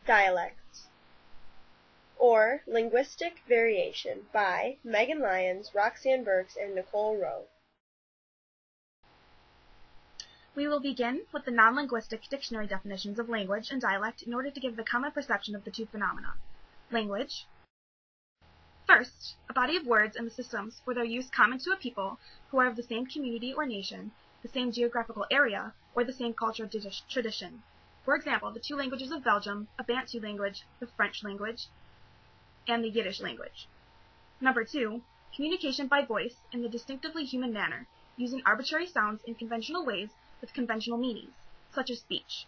Dialects, or Linguistic Variation by Megan Lyons, Roxanne Burks, and Nicole Rowe. We will begin with the non-linguistic dictionary definitions of language and dialect in order to give the common perception of the two phenomena. Language. First, a body of words and the systems where their use common to a people who are of the same community or nation, the same geographical area, or the same cultural tradition. For example, the two languages of Belgium, a Bantu language, the French language, and the Yiddish language. Number two, communication by voice in the distinctively human manner, using arbitrary sounds in conventional ways with conventional meanings, such as speech.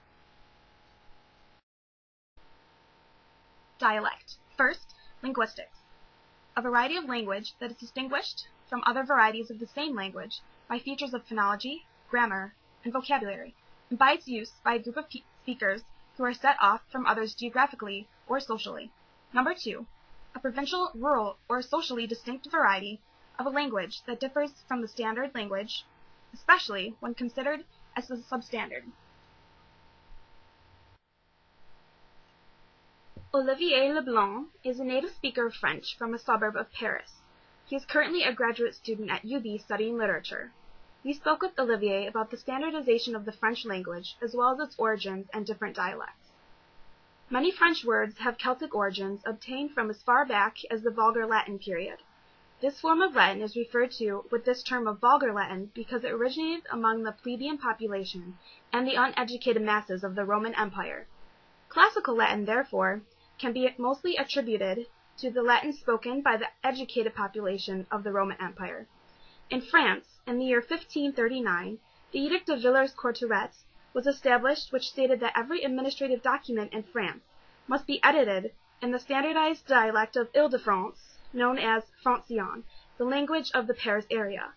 Dialect. First, linguistics. A variety of language that is distinguished from other varieties of the same language by features of phonology, grammar, and vocabulary, and by its use by a group of speakers who are set off from others geographically or socially. Number two, a provincial, rural, or socially distinct variety of a language that differs from the standard language, especially when considered as a substandard. Olivier Leblanc is a native speaker of French from a suburb of Paris. He is currently a graduate student at UB studying literature. We spoke with Olivier about the standardization of the French language as well as its origins and different dialects. Many French words have Celtic origins obtained from as far back as the Vulgar Latin period. This form of Latin is referred to with this term of Vulgar Latin because it originated among the plebeian population and the uneducated masses of the Roman Empire. Classical Latin, therefore, can be mostly attributed to the Latin spoken by the educated population of the Roman Empire. In France, in the year 1539, the Edict of Villers-Cotterêts was established, which stated that every administrative document in France must be edited in the standardized dialect of Ile-de-France, known as Francien, the language of the Paris area.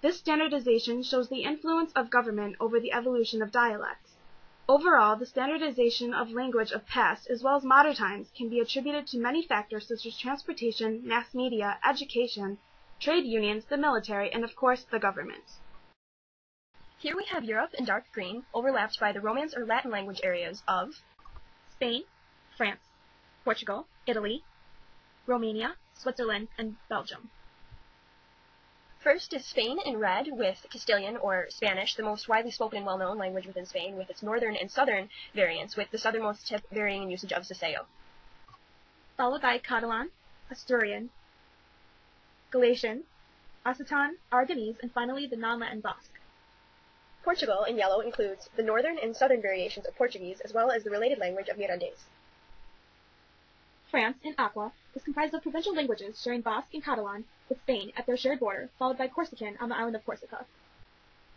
This standardization shows the influence of government over the evolution of dialects. Overall, the standardization of language of past as well as modern times can be attributed to many factors such as transportation, mass media, education, trade unions, the military, and of course the government. Here we have Europe in dark green, overlapped by the Romance or Latin language areas of Spain, France, Portugal, Italy, Romania, Switzerland, and Belgium. First is Spain in red, with Castilian or Spanish, the most widely spoken and well-known language within Spain, with its northern and southern variants, with the southernmost tip varying in usage of Saseo. Followed by Catalan, Asturian, Galician, Occitan, Aragonese, and finally the non-Latin Basque. Portugal in yellow includes the northern and southern variations of Portuguese, as well as the related language of Mirandese. France, in aqua, is comprised of provincial languages sharing Basque and Catalan with Spain at their shared border, followed by Corsican on the island of Corsica.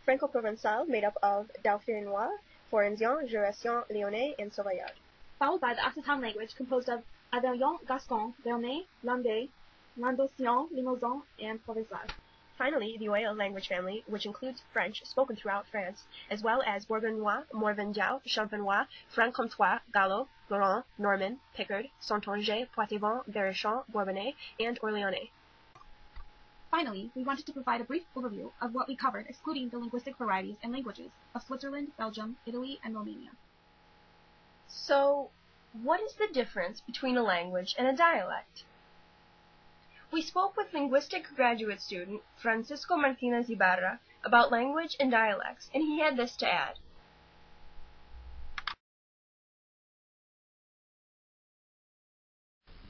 Franco-Provençal, made up of Dauphinois, Florenzian, Jurassien, Lyonnais, and Savoyard. Followed by the Occitan language, composed of Aveyron, Gascon, Béarnais, Landais, Languedocian, Limousin, and Provençal. Finally, the Oyo language family, which includes French spoken throughout France, as well as Bourgognous, Morvandiau, Champenois, Franc-Comtois, Gallo, Laurent, Norman, Picard, Saintonge, Poitevin, Berrichon, Bourbonnais, and Orléanais. Finally, we wanted to provide a brief overview of what we covered, excluding the linguistic varieties and languages of Switzerland, Belgium, Italy, and Romania. So, what is the difference between a language and a dialect? We spoke with linguistic graduate student Francisco Martinez Ibarra about language and dialects, and he had this to add.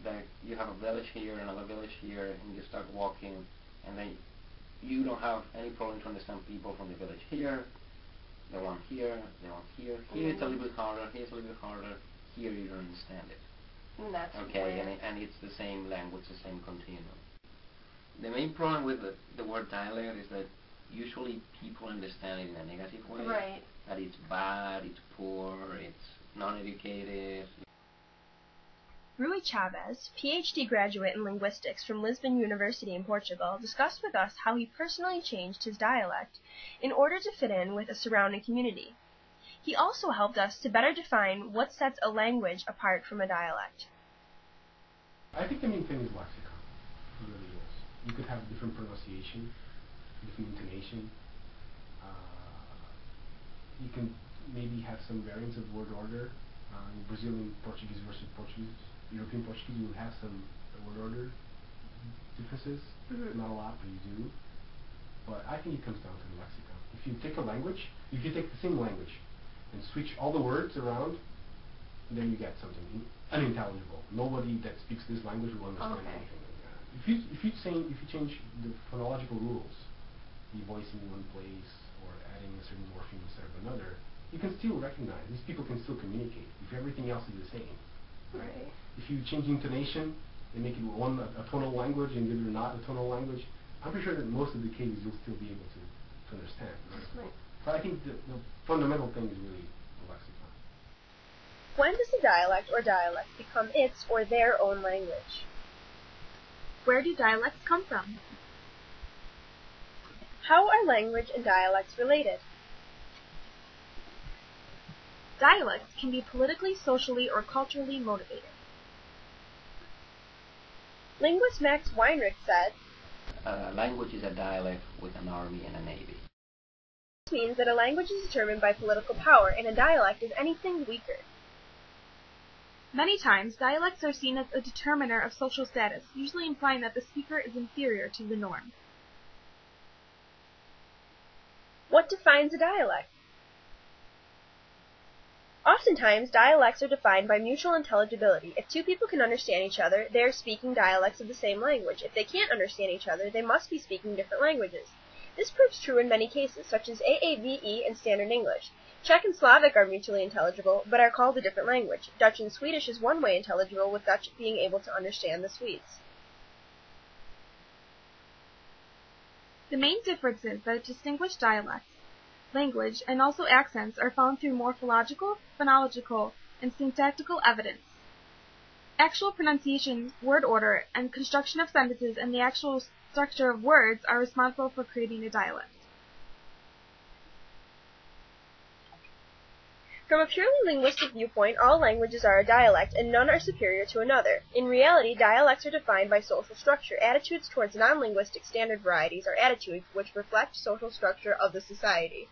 That you have a village here, another village here, and you start walking, and then you don't have any problem to understand people from the village here, the one here, the one here. Here it's a little bit harder, here it's a little bit harder, here you don't understand it. That's okay, and it's the same language, the same continuum. The main problem with the word dialect is that usually people understand it in a negative way. Right. That it's bad, it's poor, it's non-educated. Rui Chavez, PhD graduate in linguistics from Lisbon University in Portugal, discussed with us how he personally changed his dialect in order to fit in with a surrounding community. He also helped us to better define what sets a language apart from a dialect. I think the main thing is lexicon. It really is. You could have different pronunciation, different intonation. You can maybe have some variants of word order. Brazilian Portuguese versus Portuguese, European Portuguese, you will have some word order differences. Not a lot, but you do. But I think it comes down to the lexicon. If you take a language, if you take the same language and switch all the words around, then you get something unintelligible. Nobody that speaks this language will understand anything like that. If you change the phonological rules, the voicing in one place or adding a certain morpheme instead of another, you can still recognize. These people can still communicate if everything else is the same. Right. If you change intonation and make it one a tonal language and the other not a tonal language, I'm pretty sure that most of the cases you'll still be able to understand. Right. But I think the fundamental thing is really the lexicon. When does a dialect or dialects become its or their own language? Where do dialects come from? How are language and dialects related? Dialects can be politically, socially, or culturally motivated. Linguist Max Weinrich said, Language is a dialect with an army and a navy. this means that a language is determined by political power and a dialect is anything weaker. Many times, dialects are seen as a determiner of social status, usually implying that the speaker is inferior to the norm. What defines a dialect? Oftentimes, dialects are defined by mutual intelligibility. If two people can understand each other, they are speaking dialects of the same language. If they can't understand each other, they must be speaking different languages. This proves true in many cases, such as AAVE and Standard English. Czech and Slavic are mutually intelligible, but are called a different language. Dutch and Swedish is one way intelligible, with Dutch being able to understand the Swedes. The main differences that distinguish dialects, language, and also accents are found through morphological, phonological, and syntactical evidence. Actual pronunciation, word order, and construction of sentences and the actual structure of words are responsible for creating a dialect. From a purely linguistic viewpoint, all languages are a dialect, and none are superior to another. In reality, dialects are defined by social structure. Attitudes towards non-linguistic standard varieties are attitudes which reflect social structure of the society.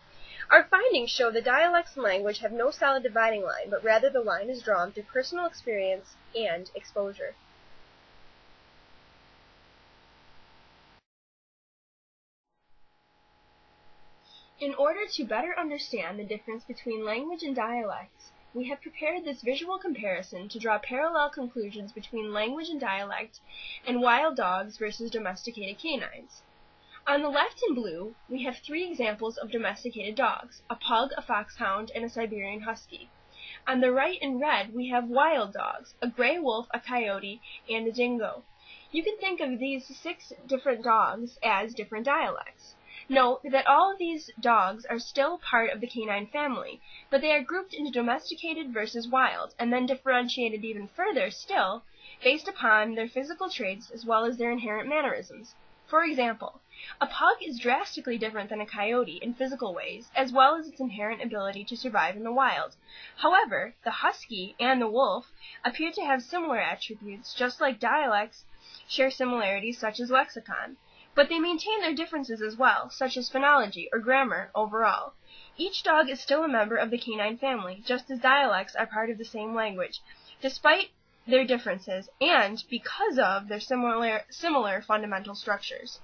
Our findings show that dialects and language have no solid dividing line, but rather the line is drawn through personal experience and exposure. In order to better understand the difference between language and dialects, we have prepared this visual comparison to draw parallel conclusions between language and dialect and wild dogs versus domesticated canines. On the left in blue, we have 3 examples of domesticated dogs, a pug, a foxhound, and a Siberian husky. On the right in red, we have wild dogs, a gray wolf, a coyote, and a dingo. You can think of these 6 different dogs as different dialects. Note that all of these dogs are still part of the canine family, but they are grouped into domesticated versus wild, and then differentiated even further still, based upon their physical traits as well as their inherent mannerisms. For example, a pug is drastically different than a coyote in physical ways, as well as its inherent ability to survive in the wild. However, the husky and the wolf appear to have similar attributes, just like dialects share similarities such as lexicon. But they maintain their differences as well, such as phonology or grammar overall. Each dog is still a member of the canine family, just as dialects are part of the same language, despite their differences and because of their similar fundamental structures.